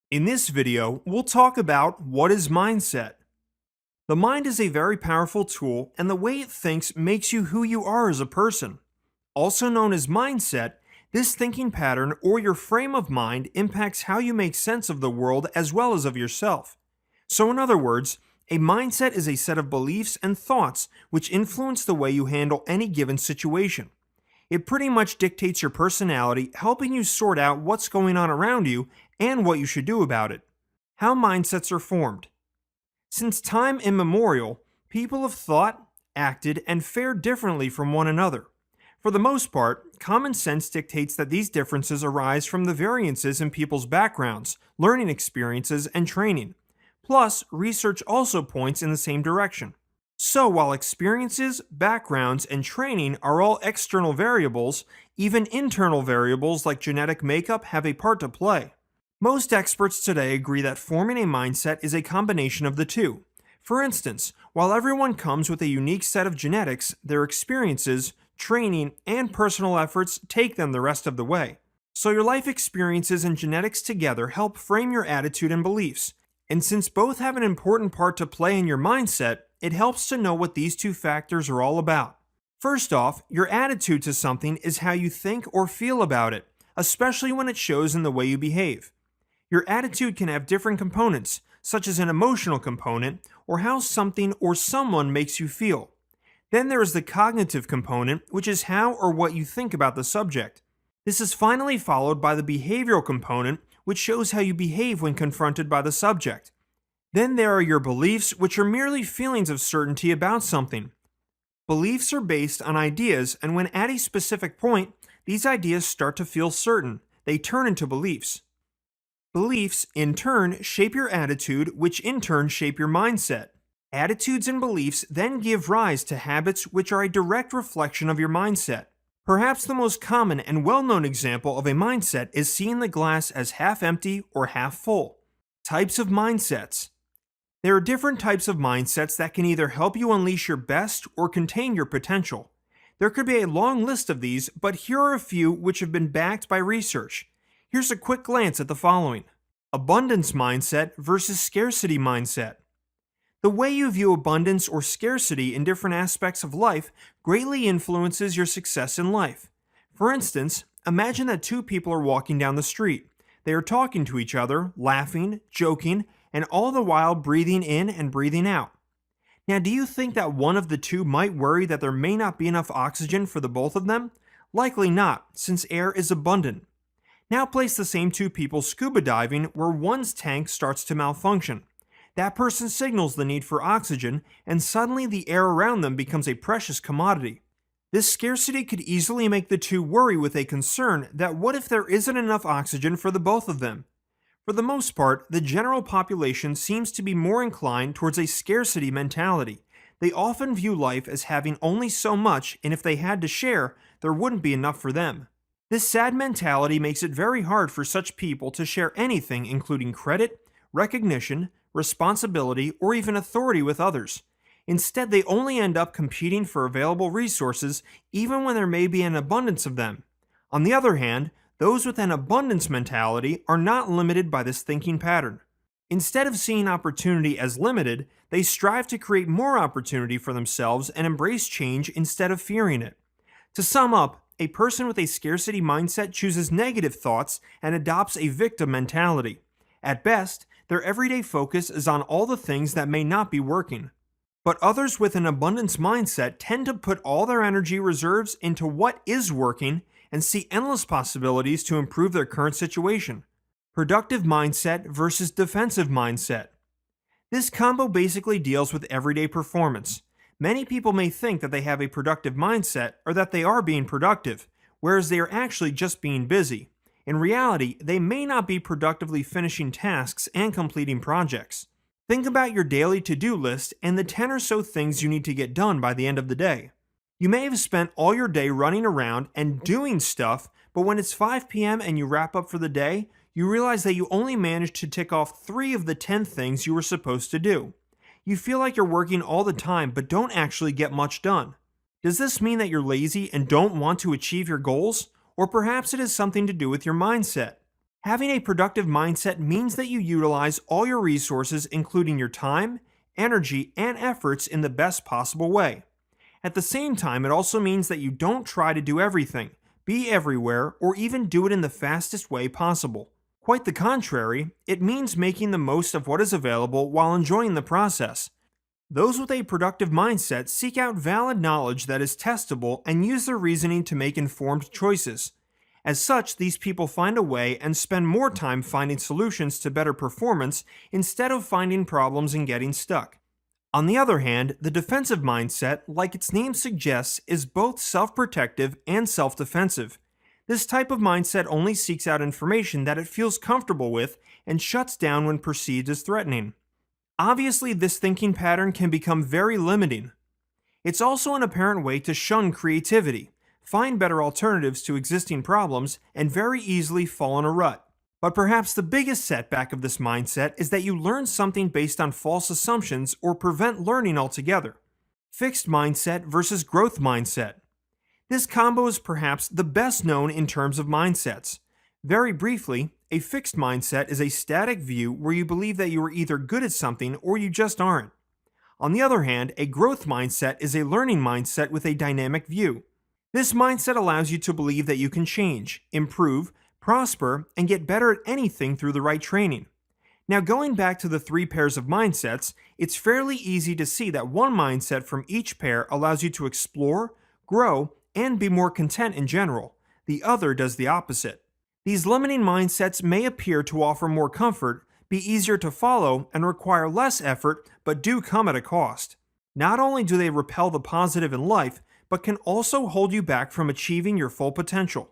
In this video, we'll talk about what is mindset. The mind is a very powerful tool, and the way it thinks makes you who you are as a person. Also known as mindset, this thinking pattern or your frame of mind impacts how you make sense of the world as well as of yourself. So, in other words, a mindset is a set of beliefs and thoughts which influence the way you handle any given situation. It pretty much dictates your personality, helping you sort out what's going on around you and what you should do about it. How mindsets are formed. Since time immemorial, people have thought, acted, and fared differently from one another. For the most part, common sense dictates that these differences arise from the variances in people's backgrounds, learning experiences, and training. Plus, research also points in the same direction. So, while experiences, backgrounds, and training are all external variables, even internal variables like genetic makeup have a part to play. Most experts today agree that forming a mindset is a combination of the two. For instance, while everyone comes with a unique set of genetics, their experiences, training, and personal efforts take them the rest of the way. So your life experiences and genetics together help frame your attitude and beliefs. And since both have an important part to play in your mindset, it helps to know what these two factors are all about. First off, your attitude to something is how you think or feel about it, especially when it shows in the way you behave. Your attitude can have different components, such as an emotional component, or how something or someone makes you feel. Then there is the cognitive component, which is how or what you think about the subject. This is finally followed by the behavioral component, which shows how you behave when confronted by the subject. Then there are your beliefs, which are merely feelings of certainty about something. Beliefs are based on ideas, and when at a specific point, these ideas start to feel certain. They turn into beliefs. Beliefs, in turn, shape your attitude, which in turn shape your mindset. Attitudes and beliefs then give rise to habits which are a direct reflection of your mindset. Perhaps the most common and well-known example of a mindset is seeing the glass as half empty or half full. Types of mindsets. There are different types of mindsets that can either help you unleash your best or contain your potential. There could be a long list of these, but here are a few which have been backed by research. Here's a quick glance at the following. Abundance mindset versus scarcity mindset. The way you view abundance or scarcity in different aspects of life greatly influences your success in life. For instance, imagine that two people are walking down the street. They are talking to each other, laughing, joking, and all the while breathing in and breathing out. Now, do you think that one of the two might worry that there may not be enough oxygen for the both of them? Likely not, since air is abundant. Now place the same two people scuba diving where one's tank starts to malfunction. That person signals the need for oxygen, and suddenly the air around them becomes a precious commodity. This scarcity could easily make the two worry with a concern that what if there isn't enough oxygen for the both of them? For the most part, the general population seems to be more inclined towards a scarcity mentality. They often view life as having only so much, and if they had to share, there wouldn't be enough for them. This sad mentality makes it very hard for such people to share anything, including credit, recognition, responsibility, or even authority with others. Instead, they only end up competing for available resources, even when there may be an abundance of them. On the other hand, those with an abundance mentality are not limited by this thinking pattern. Instead of seeing opportunity as limited, they strive to create more opportunity for themselves and embrace change instead of fearing it. To sum up, a person with a scarcity mindset chooses negative thoughts and adopts a victim mentality. At best, their everyday focus is on all the things that may not be working. But others with an abundance mindset tend to put all their energy reserves into what is working and see endless possibilities to improve their current situation. Productive mindset versus defensive mindset. This combo basically deals with everyday performance. Many people may think that they have a productive mindset or that they are being productive, whereas they are actually just being busy. In reality, they may not be productively finishing tasks and completing projects. Think about your daily to-do list and the 10 or so things you need to get done by the end of the day. You may have spent all your day running around and doing stuff, but when it's 5 p.m. and you wrap up for the day, you realize that you only managed to tick off 3 of the 10 things you were supposed to do. You feel like you're working all the time but don't actually get much done. Does this mean that you're lazy and don't want to achieve your goals? Or perhaps it has something to do with your mindset. Having a productive mindset means that you utilize all your resources, including your time, energy, and efforts, in the best possible way. At the same time, it also means that you don't try to do everything, be everywhere, or even do it in the fastest way possible. Quite the contrary, it means making the most of what is available while enjoying the process. Those with a productive mindset seek out valid knowledge that is testable and use their reasoning to make informed choices. As such, these people find a way and spend more time finding solutions to better performance instead of finding problems and getting stuck. On the other hand, the defensive mindset, like its name suggests, is both self-protective and self-defensive. This type of mindset only seeks out information that it feels comfortable with and shuts down when perceived as threatening. Obviously, this thinking pattern can become very limiting. It's also an apparent way to shun creativity, find better alternatives to existing problems, and very easily fall in a rut. But perhaps the biggest setback of this mindset is that you learn something based on false assumptions or prevent learning altogether. Fixed mindset versus growth mindset. This combo is perhaps the best known in terms of mindsets. Very briefly, a fixed mindset is a static view where you believe that you are either good at something or you just aren't. On the other hand, a growth mindset is a learning mindset with a dynamic view. This mindset allows you to believe that you can change, improve, prosper, and get better at anything through the right training. Now, going back to the three pairs of mindsets, it's fairly easy to see that one mindset from each pair allows you to explore, grow, and be more content in general. The other does the opposite. These limiting mindsets may appear to offer more comfort, be easier to follow, and require less effort, but do come at a cost. Not only do they repel the positive in life, but can also hold you back from achieving your full potential.